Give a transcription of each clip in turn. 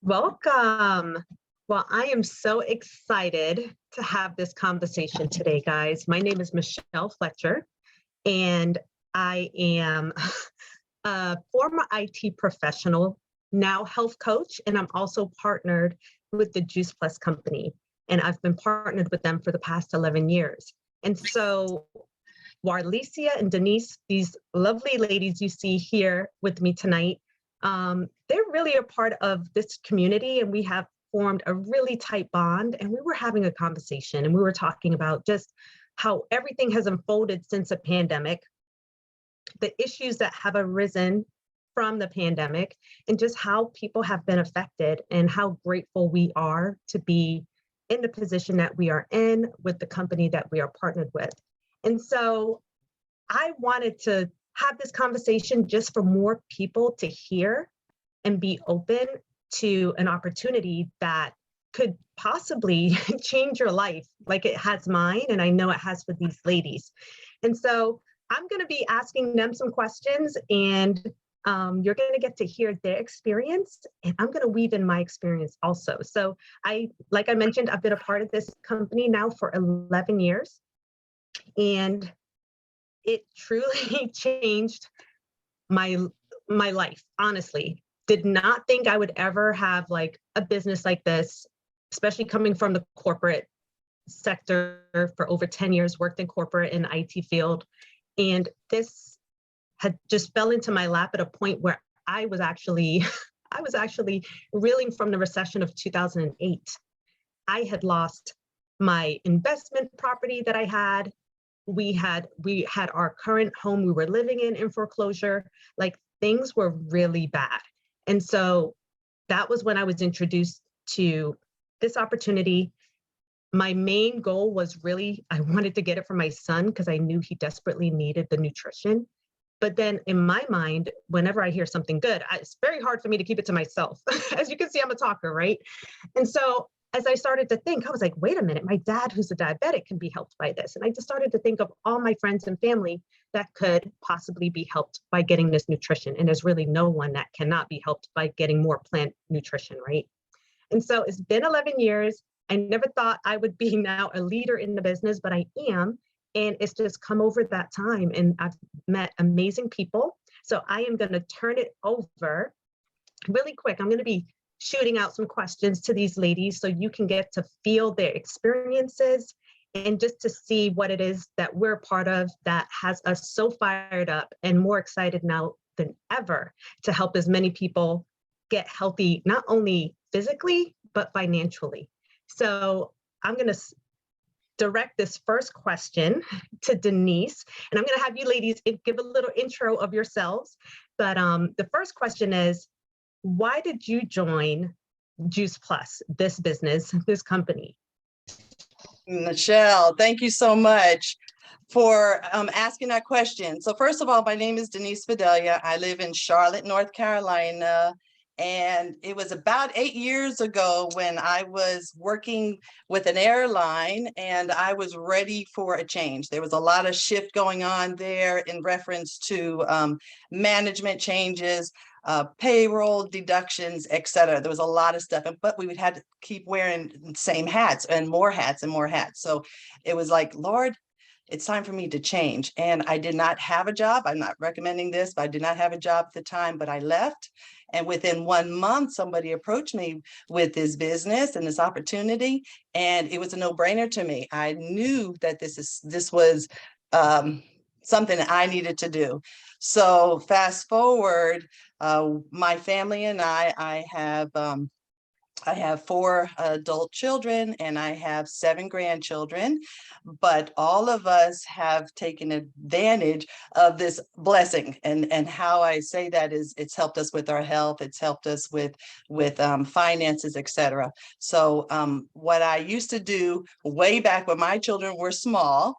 Welcome. Well, I am so excited to have this conversation today, guys. My name is Michelle Fletcher, and I am a former IT professional, now health coach, and I'm also partnered with the Juice Plus company. And I've been partnered with them for the past 11 years. And so Warlicia and Denise, these lovely ladies you see here with me tonight, they're really a part of this community, and we have formed a really tight bond. And we were having a conversation, and we were talking about just how everything has unfolded since the pandemic, the issues that have arisen from the pandemic, and just how people have been affected, and how grateful we are to be in the position that we are in with the company that we are partnered with. And so I wanted to have this conversation just for more people to hear and be open to an opportunity that could possibly change your life like it has mine, and I know it has for these ladies. And so I'm going to be asking them some questions, and you're going to get to hear their experience, and I'm going to weave in my experience also. So like I mentioned, I've been a part of this company now for 11 years, and it truly changed my life, honestly. Did not think I would ever have like a business like this, especially coming from the corporate sector for over 10 years, worked in corporate and IT field. And this had just fell into my lap at a point where I was actually reeling from the recession of 2008. I had lost my investment property that I had. We had our current home we were living in foreclosure. Like, things were really bad. And so that was when I was introduced to this opportunity. My main goal was really, I wanted to get it for my son because I knew he desperately needed the nutrition. But then in my mind, whenever I hear something good, it's very hard for me to keep it to myself. As you can see, I'm a talker, right? And so as I started to think, I was like, wait a minute, my dad, who's a diabetic, can be helped by this. And I just started to think of all my friends and family that could possibly be helped by getting this nutrition. And there's really no one that cannot be helped by getting more plant nutrition, right? And so it's been 11 years. I never thought I would be now a leader in the business, but I am. And it's just come over that time, and I've met amazing people. So I am going to turn it over really quick. I'm going to be shooting out some questions to these ladies so you can get to feel their experiences and just to see what it is that we're part of that has us so fired up and more excited now than ever to help as many people get healthy, not only physically, but financially. So I'm going to direct this first question to Denise, and I'm going to have you ladies give a little intro of yourselves. But the first question is, why did you join Juice Plus, this business, this company? Michelle, thank you so much for asking that question. So first of all, my name is Denise Fidelia. I live in Charlotte, North Carolina. And it was about 8 years ago when I was working with an airline, and I was ready for a change. There was a lot of shift going on there in reference to management changes, payroll deductions, etc. There was a lot of stuff, but we would have to keep wearing the same hats and more hats and more hats. So it was like, Lord, it's time for me to change. And I did not have a job. I'm not recommending this, but I did not have a job at the time, but I left. And within 1 month, somebody approached me with this business and this opportunity, and it was a no-brainer to me. I knew that this was something that I needed to do. So fast forward, my family and I have 4 adult children and I have 7 grandchildren, but all of us have taken advantage of this blessing. And how I say that is, it's helped us with our health, it's helped us with finances, etc. So what I used to do way back when my children were small,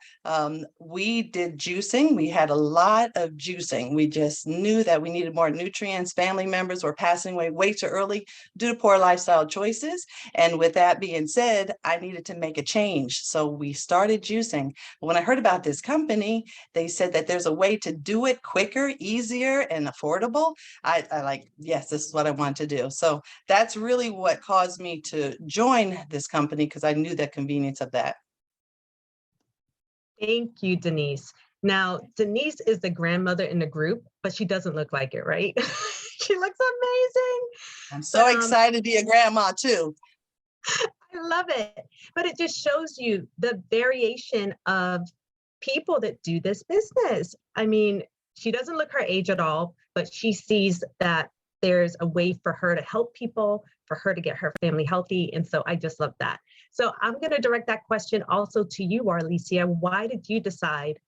we did juicing. We had a lot of juicing. We just knew that we needed more nutrients. Family members were passing away way too early due to poor lifestyle choices. And with that being said, I needed to make a change. So we started juicing. When I heard about this company, they said that there's a way to do it quicker, easier, and affordable. I like, yes, this is what I want to do. So that's really what caused me to join this company, because I knew the convenience of that. Thank you, Denise. Now, Denise is the grandmother in the group, but she doesn't look like it, right? She looks amazing. I'm so But, excited to be a grandma too. I love it. But it just shows you the variation of people that do this business. I mean, she doesn't look her age at all, but she sees that there's a way for her to help people, for her to get her family healthy. And so I just love that. So I'm going to direct that question also to you, Arlicia. Why did you decide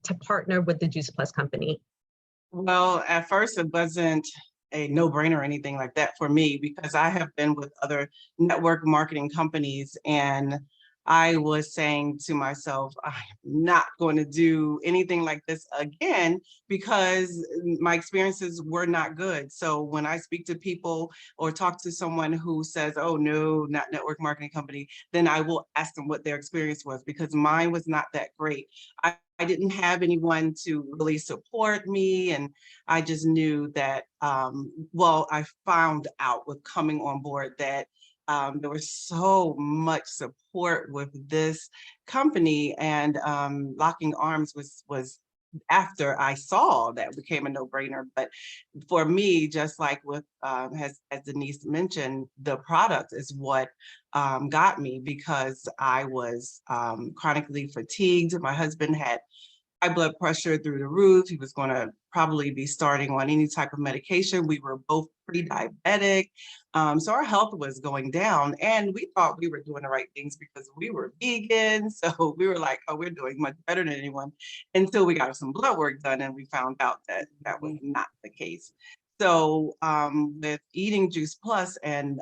to partner with the Juice Plus company? Well, at first it wasn't a no-brainer or anything like that for me, because I have been with other network marketing companies, and I was saying to myself, I'm not going to do anything like this again because my experiences were not good. So when I speak to people or talk to someone who says, oh no, not network marketing company, then I will ask them what their experience was, because mine was not that great. I didn't have anyone to really support me, and I just knew that, well, I found out with coming on board that there was so much support with this company, and Locking Arms was after I saw that became a no-brainer. But for me, just like with as Denise mentioned, the product is what got me, because I was chronically fatigued. My husband had high blood pressure through the roof. He was going to probably be starting on any type of medication. We were both pre-diabetic. So our health was going down, and we thought we were doing the right things because we were vegan. So we were like, oh, we're doing much better than anyone, until we got some blood work done and we found out that that was not the case. So with eating Juice Plus, and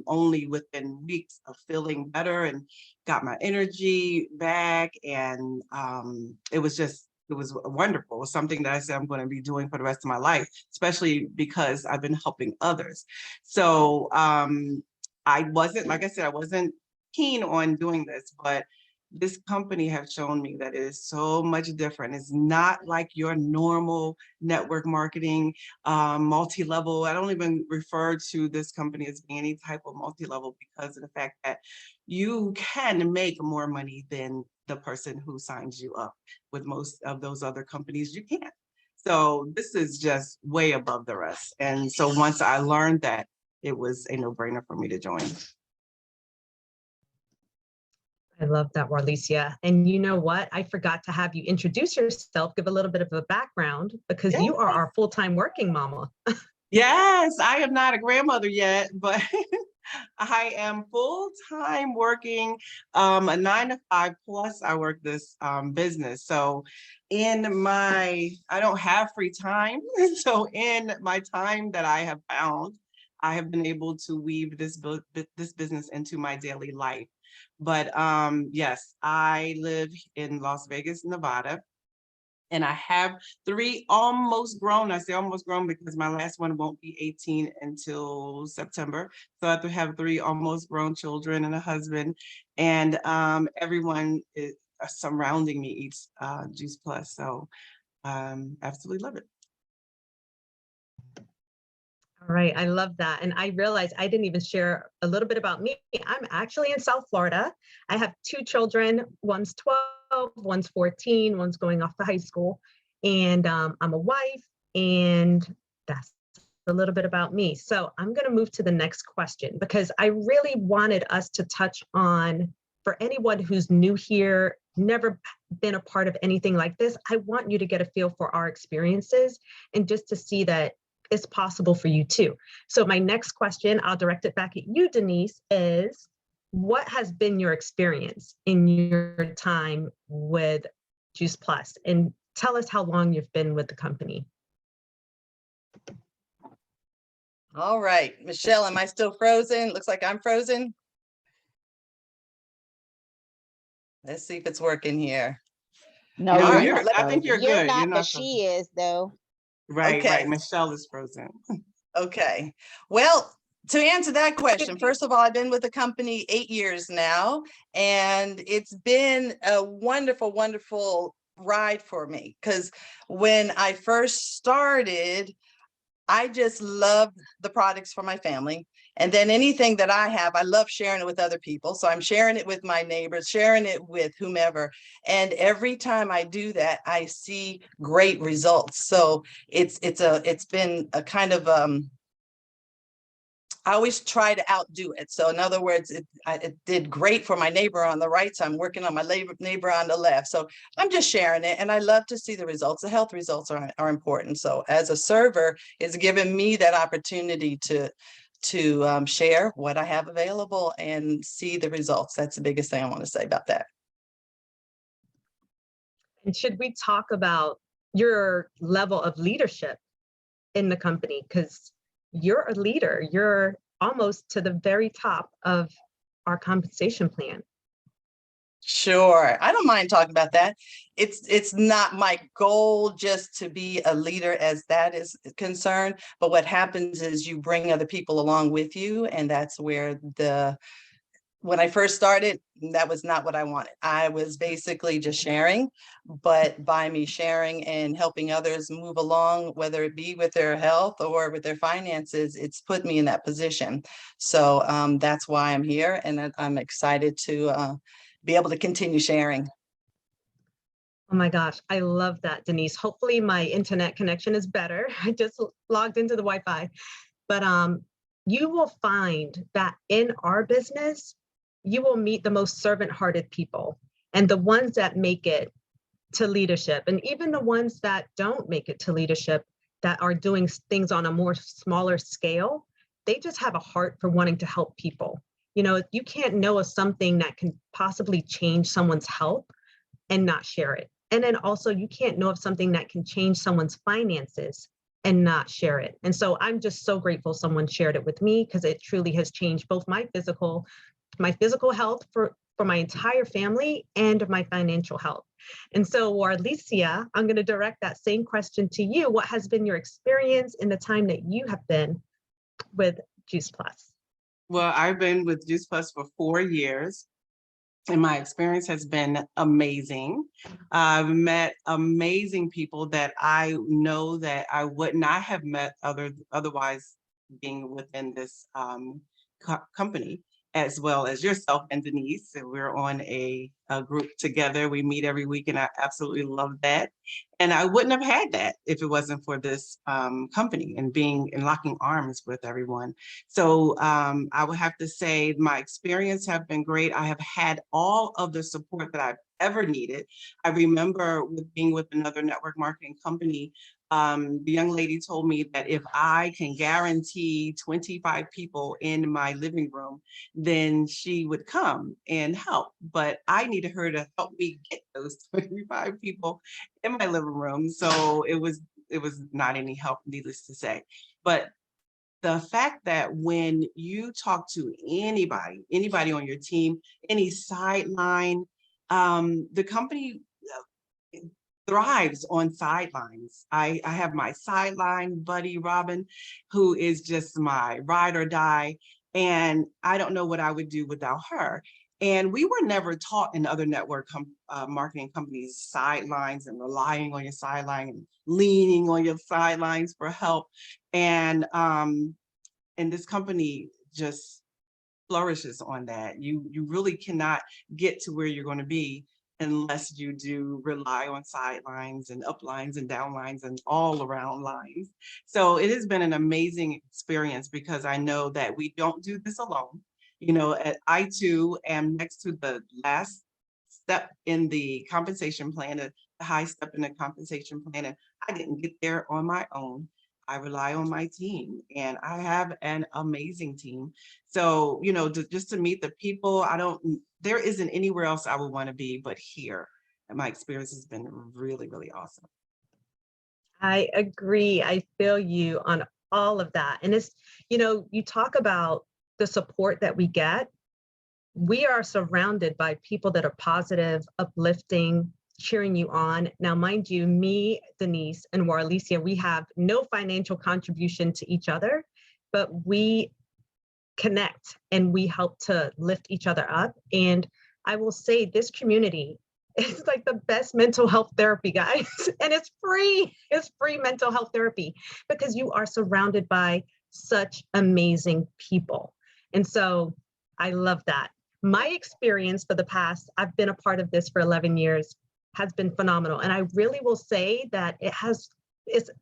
only within weeks of feeling better and got my energy back, and it was wonderful. It was something that I said I'm going to be doing for the rest of my life, especially because I've been helping others. So I wasn't, like I said, I wasn't keen on doing this, but this company has shown me that it is so much different. It's not like your normal network marketing, multi-level. I don't even refer to this company as being any type of multi-level, because of the fact that you can make more money than the person who signs you up. With most of those other companies, you can't. So this is just way above the rest. And so once I learned that, it was a no-brainer for me to join. I love that, Warlicia. And you know what? I forgot to have you introduce yourself, give a little bit of a background, because you are our full-time working mama. Yes, I am not a grandmother yet, but I am full-time working a 9 to 5, plus I work this business. So I don't have free time. So in my time that I have found, I have been able to weave this business into my daily life. But yes, I live in Las Vegas, Nevada, and I have 3 almost grown. I say almost grown because my last one won't be 18 until September. So I have to have 3 almost grown children and a husband, and everyone is surrounding me eats Juice Plus. So absolutely love it. All right, I love that. And I realized I didn't even share a little bit about me. I'm actually in South Florida. I have 2 children. One's 12, one's 14, one's going off to high school. And I'm a wife, and that's a little bit about me. So I'm going to move to the next question, because I really wanted us to touch on, for anyone who's new here, never been a part of anything like this, I want you to get a feel for our experiences, and just to see that it's possible for you too. So my next question, I'll direct it back at you, Denise, is what has been your experience in your time with Juice Plus? And tell us how long you've been with the company. All right, Michelle, am I still frozen? Looks like I'm frozen. Let's see if it's working here. No, No, you're not I think you're frozen. You're good. not, You're but not she frozen. is though. Right, Okay. right. Michelle is frozen. Okay. Well, To answer that question, first of all, I've been with the company 8 years now, and it's been a wonderful, wonderful ride for me. Because when I first started, I just loved the products for my family. And then anything that I have, I love sharing it with other people. So I'm sharing it with my neighbors, sharing it with whomever. And every time I do that, I see great results. So it's been a kind of I always try to outdo it. So in other words, it did great for my neighbor on the right. So I'm working on my neighbor on the left. So I'm just sharing it. And I love to see the results. The health results are important. So as a server, it's given me that opportunity to share what I have available and see the results. That's the biggest thing I want to say about that. And should we talk about your level of leadership in the company? Because you're a leader, you're almost to the very top of our compensation plan. Sure, I don't mind talking about that. It's not my goal just to be a leader as that is concerned, but what happens is you bring other people along with you, and that's where when I first started, that was not what I wanted. I was basically just sharing, but by me sharing and helping others move along, whether it be with their health or with their finances, it's put me in that position. So that's why I'm here, and I'm excited to be able to continue sharing. Oh my gosh, I love that, Denise. Hopefully my internet connection is better. I just logged into the Wi-Fi. But you will find that in our business, you will meet the most servant-hearted people, and the ones that make it to leadership, and even the ones that don't make it to leadership, that are doing things on a more smaller scale, they just have a heart for wanting to help people. You know, you can't know of something that can possibly change someone's health and not share it. And then also you can't know of something that can change someone's finances and not share it. And so I'm just so grateful someone shared it with me, because it truly has changed both my physical health for my entire family and my financial health. And so, Warlicia, I'm going to direct that same question to you. What has been your experience in the time that you have been with Juice Plus? Well, I've been with Juice Plus for 4 years, and my experience has been amazing. I've met amazing people that I know that I would not have met otherwise being within this company, as well as yourself and Denise. And we're on a group together. We meet every week, and I absolutely love that. And I wouldn't have had that if it wasn't for this company and being in locking arms with everyone. So I would have to say my experience have been great. I have had all of the support that I've ever needed. I remember being with another network marketing company, the young lady told me that if I can guarantee 25 people in my living room, then she would come and help. But I needed her to help me get those 25 people in my living room. So it was not any help, needless to say. But the fact that when you talk to anybody on your team, any sideline, the company thrives on sidelines. I have my sideline buddy, Robin, who is just my ride or die. And I don't know what I would do without her. And we were never taught in other network marketing companies sidelines and relying on your sideline and leaning on your sidelines for help. And this company just flourishes on that. You really cannot get to where you're going to be unless you do rely on sidelines and uplines and downlines and all around lines. So it has been an amazing experience, because I know that we don't do this alone. You know, I too am next to the last step in the compensation plan, the high step in the compensation plan, and I didn't get there on my own. I rely on my team, and I have an amazing team. So, you know, just to meet the people, there isn't anywhere else I would want to be but here. And my experience has been really, really awesome. I agree. I feel you on all of that. And it's, you know, you talk about the support that we get. We are surrounded by people that are positive, uplifting, cheering you on. Now, mind you, me, Denise, and Warlicia, we have no financial contribution to each other, but we connect and we help to lift each other up. And I will say this community is like the best mental health therapy, guys. And it's free. It's free mental health therapy because you are surrounded by such amazing people. And so I love that. My experience for the past, I've been a part of this for 11 years, has been phenomenal. And I really will say that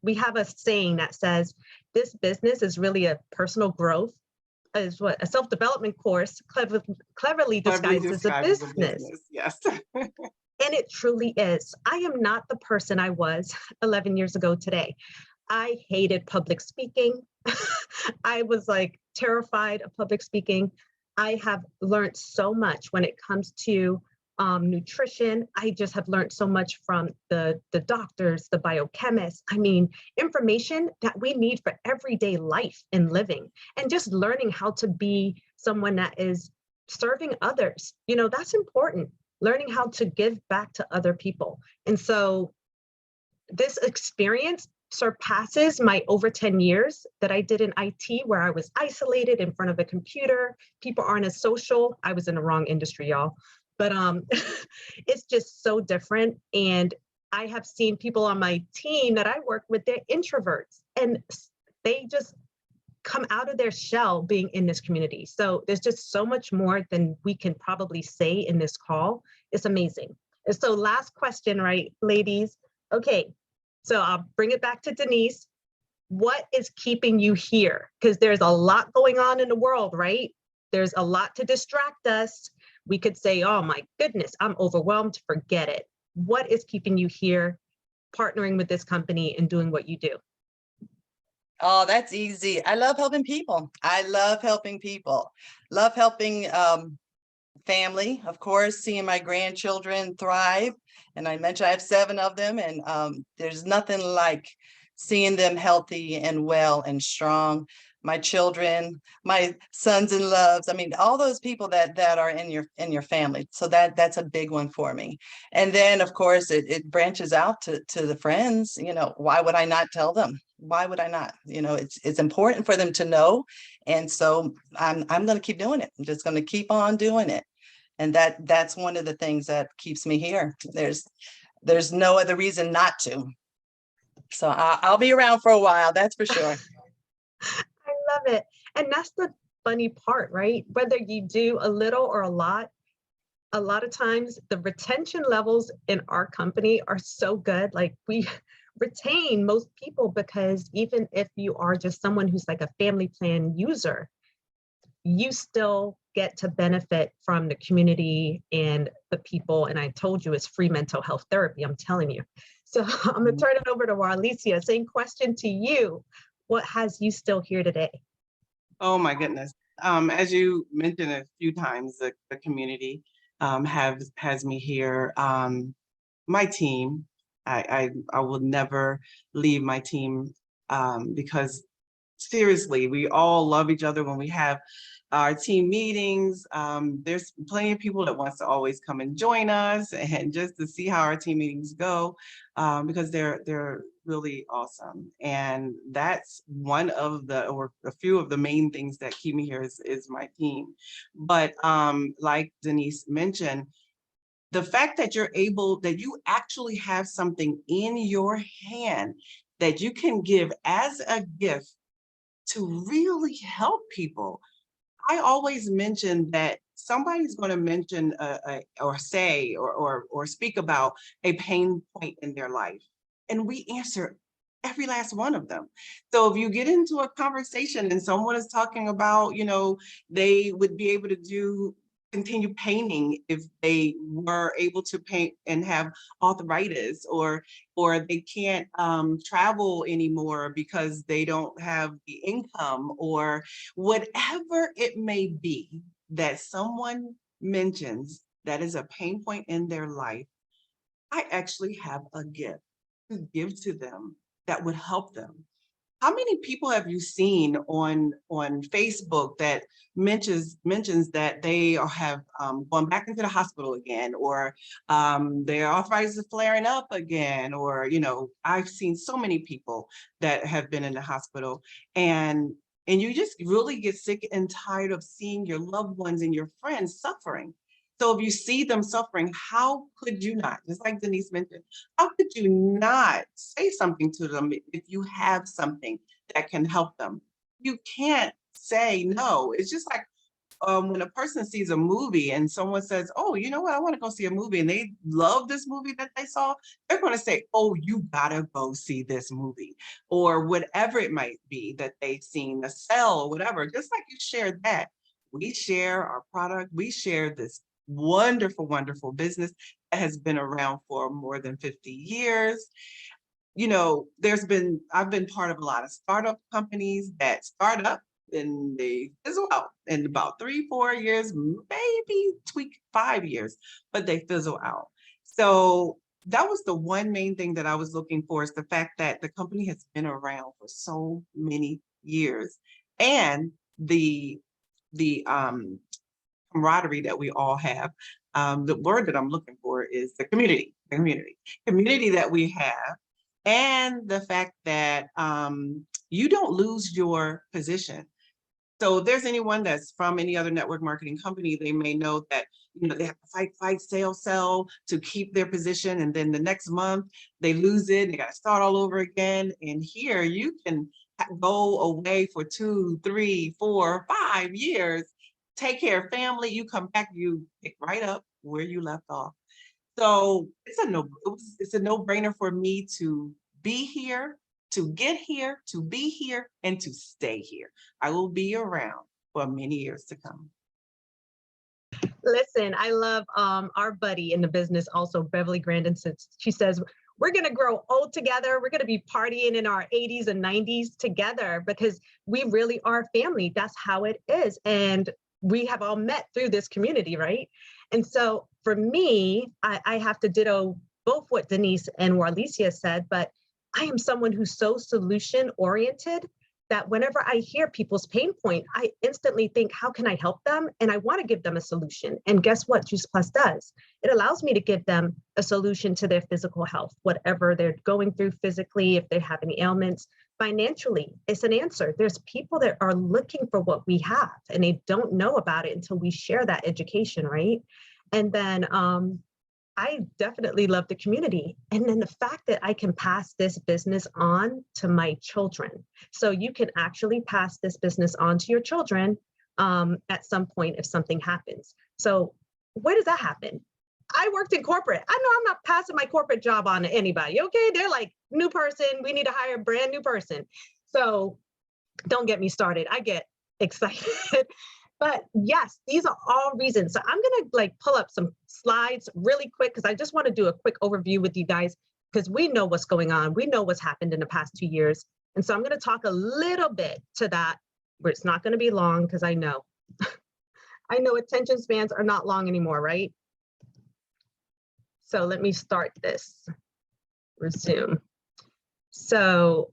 we have a saying that says, this business is really a personal growth, is what a self-development course cleverly disguised as a business. Yes. And it truly is. I am not the person I was 11 years ago today. I hated public speaking. I was like terrified of public speaking. I have learned so much when it comes to nutrition. I just have learned so much from the doctors, the biochemists. I mean, information that we need for everyday life and living, and just learning how to be someone that is serving others. You know, that's important. Learning how to give back to other people. And so this experience surpasses my over 10 years that I did in IT, where I was isolated in front of a computer. People aren't as social. I was in the wrong industry, y'all. But it's just so different. And I have seen people on my team that I work with, they're introverts, and they just come out of their shell being in this community. So there's just so much more than we can probably say in this call. It's amazing. And so last question, right, ladies? Okay, so I'll bring it back to Denise. What is keeping you here? Because there's a lot going on in the world, right? There's a lot to distract us. We could say, oh my goodness, I'm overwhelmed, forget it. What is keeping you here, partnering with this company and doing what you do? Oh, that's easy. I love helping people. I love helping people. Love helping family, of course, seeing my grandchildren thrive. And I mentioned I have 7 of them, and there's nothing like seeing them healthy and well and strong. My children, my sons and loves, I mean, all those people that are in your family. So that's a big one for me. And then of course it branches out to the friends. You know, why would I not tell them? Why would I not? You know, it's important for them to know. And so I'm going to keep doing it. I'm just going to keep on doing it. And that's one of the things that keeps me here. There's no other reason not to. So I'll be around for a while, that's for sure. I love it. And that's the funny part, right? Whether you do a little or a lot of times the retention levels in our company are so good. Like, we retain most people because even if you are just someone who's like a family plan user, you still get to benefit from the community and the people. And I told you, it's free mental health therapy, I'm telling you. So I'm gonna turn it over to Warlicia. Same question to you. What has you still here today? Oh my goodness. As you mentioned a few times, the community has me here. My team, I will never leave my team because seriously, we all love each other when we have our team meetings. There's plenty of people that wants to always come and join us and just to see how our team meetings go, because they're really awesome. And that's one of or a few of the main things that keep me here is my team. But like Denise mentioned, the fact that that you actually have something in your hand that you can give as a gift to really help people. I always mention that somebody's going to mention or say or speak about a pain point in their life, and we answer every last one of them. So if you get into a conversation and someone is talking about, you know, they would be able to continue painting if they were able to paint and have arthritis, or they can't travel anymore because they don't have the income, or whatever it may be that someone mentions that is a pain point in their life, I actually have a gift to give to them that would help them. How many people have you seen on Facebook that mentions that they have gone back into the hospital again, or their arthritis is flaring up again, or, you know, I've seen so many people that have been in the hospital, and And you just really get sick and tired of seeing your loved ones and your friends suffering. So if you see them suffering, how could you not, just like Denise mentioned, how could you not say something to them if you have something that can help them? You can't say no. It's just like when a person sees a movie and someone says, oh, you know what, I want to go see a movie, and they love this movie that they saw, they're going to say, oh, you gotta go see this movie, or whatever it might be that they've seen, the sell or whatever. Just like you shared that, we share our product, we share this wonderful, wonderful business that has been around for more than 50 years. You know, I've been part of a lot of startup companies that start up and they fizzle out in about 3-4 years, maybe tweak 5 years, but they fizzle out. So that was the one main thing that I was looking for, is the fact that the company has been around for so many years, and the camaraderie that we all have. The word that I'm looking for is the community that we have, and the fact that you don't lose your position. So if there's anyone that's from any other network marketing company, they may know that, you know, they have to fight, sell to keep their position. And then the next month they lose it, they got to start all over again. And here you can go away for 2, 3, 4, 5 years, take care of family, you come back, you pick right up where you left off. So it's a no-brainer for me to be here, to get here, to be here, and to stay here. I will be around for many years to come. Listen, I love our buddy in the business also, Beverly Grandin, since she says, we're going to grow old together. We're going to be partying in our 80s and 90s together, because we really are family. That's how it is. And we have all met through this community, right? And so for me, I have to ditto both what Denise and Warlicia said, but I am someone who's so solution oriented that whenever I hear people's pain point, I instantly think, how can I help them? And I want to give them a solution. And guess what Juice Plus does? It allows me to give them a solution to their physical health, whatever they're going through physically, if they have any ailments. Financially, it's an answer. There's people that are looking for what we have and they don't know about it until we share that education, right? And then I definitely love the community. And then the fact that I can pass this business on to my children. So you can actually pass this business on to your children at some point if something happens. So where does that happen? I worked in corporate. I know I'm not passing my corporate job on to anybody, okay? They're like, new person, we need to hire a brand new person. So don't get me started. I get excited. But yes, these are all reasons. So I'm gonna pull up some slides really quick, because I just want to do a quick overview with you guys, because we know what's going on. We know what's happened in the past 2 years. And so I'm going to talk a little bit to that, but it's not going to be long, because I know, I know attention spans are not long anymore, right? So let me start this, resume. So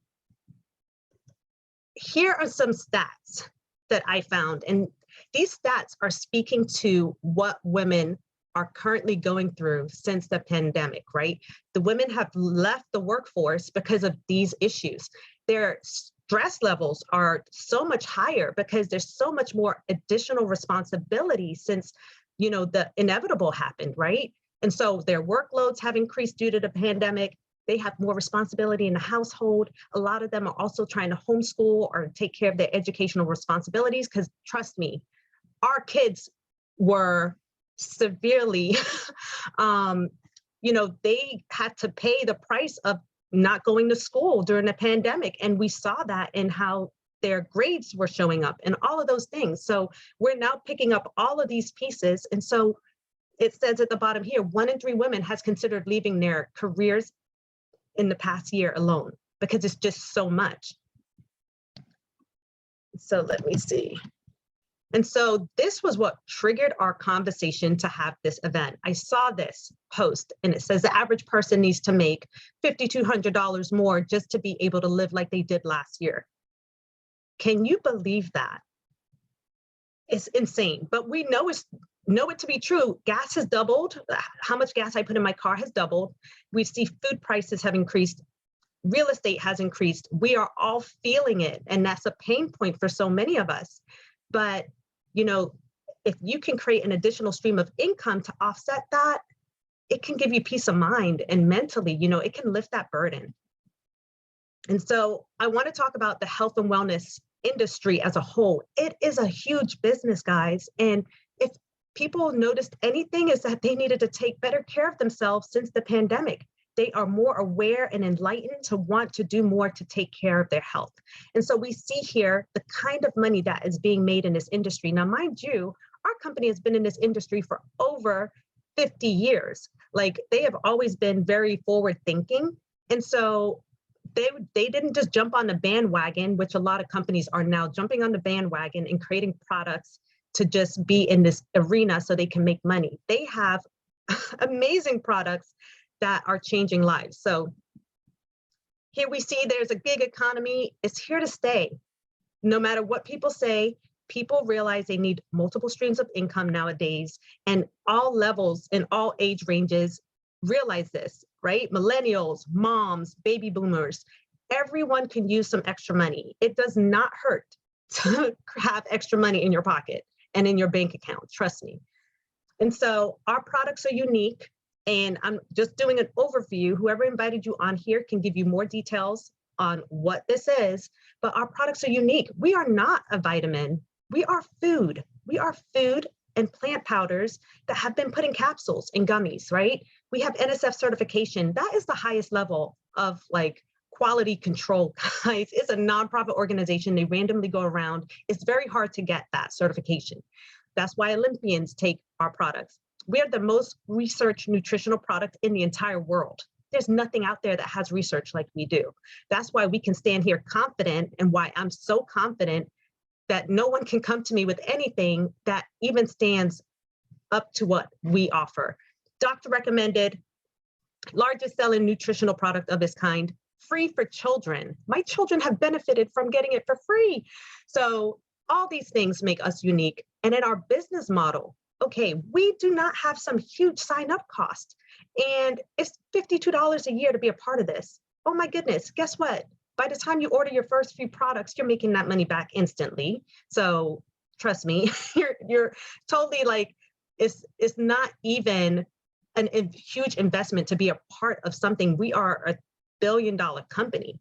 here are some stats that I found, and these stats are speaking to what women are currently going through since the pandemic, right? The women have left the workforce because of these issues. Their stress levels are so much higher because there's so much more additional responsibility since, you know, the inevitable happened, right? And so their workloads have increased due to the pandemic. They have more responsibility in the household. A lot of them are also trying to homeschool or take care of their educational responsibilities, because trust me, our kids were severely, you know, they had to pay the price of not going to school during the pandemic. And we saw that in how their grades were showing up and all of those things. So we're now picking up all of these pieces. And so it says at the bottom here, 1 in 3 women has considered leaving their careers in the past year alone, because it's just so much. So let me see. And so this was what triggered our conversation to have this event. I saw this post and it says the average person needs to make $5,200 more just to be able to live like they did last year. Can you believe that? It's insane, but we know it to be true. Gas has doubled. How much gas I put in my car has doubled. We see food prices have increased Real estate has increased. We are all feeling it. And that's a pain point for so many of us. But, you know, if you can create an additional stream of income to offset that, it can give you peace of mind, and mentally, you know, it can lift that burden. And so I want to talk about the health and wellness industry as a whole. It is a huge business, guys. And if people noticed anything, is that they needed to take better care of themselves since the pandemic. They are more aware and enlightened to want to do more to take care of their health. And so we see here the kind of money that is being made in this industry. Now, mind you, our company has been in this industry for over 50 years. Like, they have always been very forward thinking. And so they didn't just jump on the bandwagon, which a lot of companies are now jumping on the bandwagon and creating products to just be in this arena so they can make money. They have amazing products that are changing lives. So here we see there's a gig economy. It's here to stay. No matter what people say, people realize they need multiple streams of income nowadays, and all levels and all age ranges realize this, right? Millennials, moms, baby boomers, everyone can use some extra money. It does not hurt to have extra money in your pocket and in your bank account, trust me. And so our products are unique, and I'm just doing an overview. Whoever invited you on here can give you more details on what this is, but our products are unique. We are not a vitamin. We are food. We are food and plant powders that have been put in capsules and gummies, right? We have NSF certification. That is the highest level of like quality control, guys. It's a nonprofit organization. They randomly go around. It's very hard to get that certification. That's why Olympians take our products. We are the most researched nutritional product in the entire world. There's nothing out there that has research like we do. That's why we can stand here confident, and why I'm so confident that no one can come to me with anything that even stands up to what we offer. Doctor recommended, largest selling nutritional product of its kind, free for children. My children have benefited from getting it for free. So all these things make us unique. And in our business model, okay, we do not have some huge sign up cost, and it's $52 a year to be a part of this. Oh my goodness, guess what? By the time you order your first few products, you're making that money back instantly. So trust me, you're totally like, it's not even a huge investment to be a part of something. We are a billion-dollar company.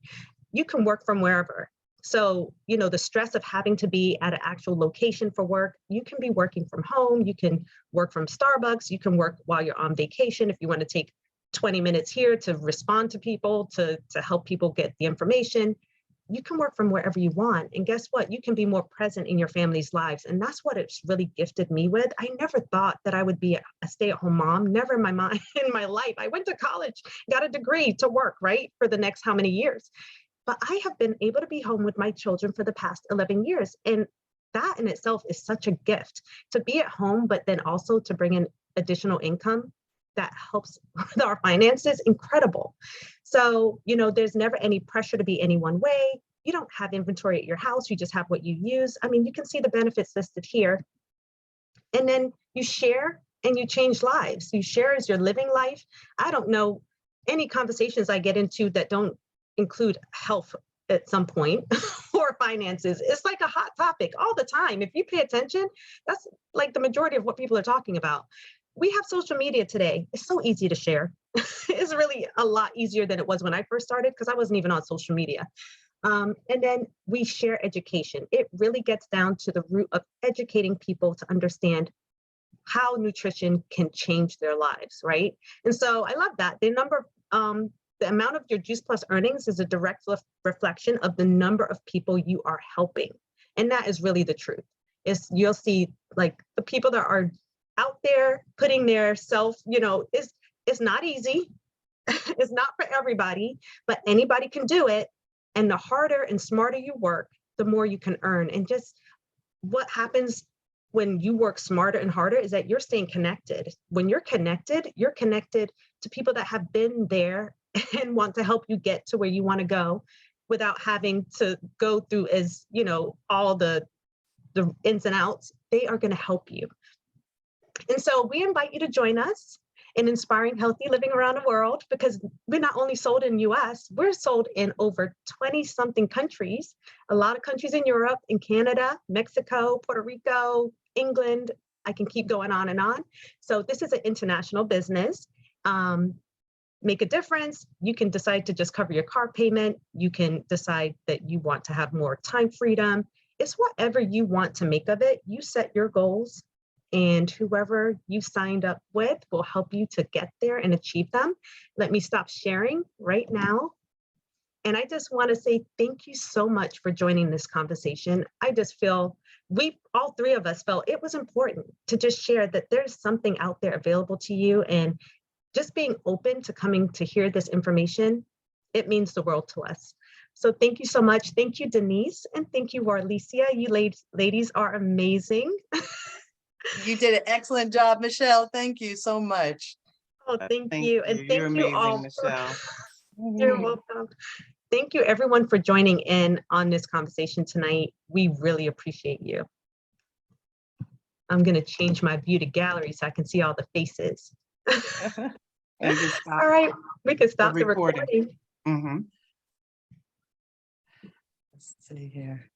You can work from wherever. So, you know, the stress of having to be at an actual location for work, you can be working from home. You can work from Starbucks. You can work while you're on vacation if you want to take 20 minutes here to respond to people, to help people get the information. You can work from wherever you want. And guess what? You can be more present in your family's lives. And that's what it's really gifted me with. I never thought that I would be a stay-at-home mom, never in my mind, in my life. I went to college, got a degree to work, right, for the next how many years. But I have been able to be home with my children for the past 11 years. And that in itself is such a gift, to be at home, but then also to bring in additional income that helps with our finances. Incredible. So, you know, there's never any pressure to be any one way. You don't have inventory at your house. You just have what you use. I mean, you can see the benefits listed here. And then you share and you change lives. You share as you're living life. I don't know any conversations I get into that don't include health at some point or finances. It's like a hot topic all the time. If you pay attention, that's like the majority of what people are talking about. We have social media today. It's so easy to share. It's really a lot easier than it was when I first started, because I wasn't even on social media. And then we share education. It really gets down to the root of educating people to understand how nutrition can change their lives, right? And so I love that. The amount of your Juice Plus earnings is a direct reflection of the number of people you are helping. And that is really the truth. You'll see like the people that are out there putting their self, you know, it's not easy. It's not for everybody, but anybody can do it. And the harder and smarter you work, the more you can earn. And just what happens when you work smarter and harder is that you're staying connected. When you're connected to people that have been there and want to help you get to where you want to go without having to go through, as you know, all the ins and outs. They are going to help you. And so we invite you to join us. and inspiring healthy living around the world, because we're not only sold in US, we're sold in over 20 something countries, a lot of countries in Europe, in Canada, Mexico, Puerto Rico, England. I can keep going on and on. So this is an international business. Make a difference. You can decide to just cover your car payment. You can decide that you want to have more time freedom. It's whatever you want to make of it. You set your goals, and whoever you signed up with will help you to get there and achieve them. Let me stop sharing right now. And I just want to say thank you so much for joining this conversation. I just feel all three of us felt it was important to just share that there's something out there available to you, and just being open to coming to hear this information, it means the world to us. So thank you so much. Thank you, Denise, and thank you, Warlicia. You ladies are amazing. You did an excellent job, Michelle. Thank you so much. Oh, thank you. And You're thank you amazing, all. Michelle. You're welcome. Thank you everyone for joining in on this conversation tonight. We really appreciate you. I'm gonna change my view to gallery so I can see all the faces. And just stop All right, we can stop the recording. recording. Mhm. Let's see here.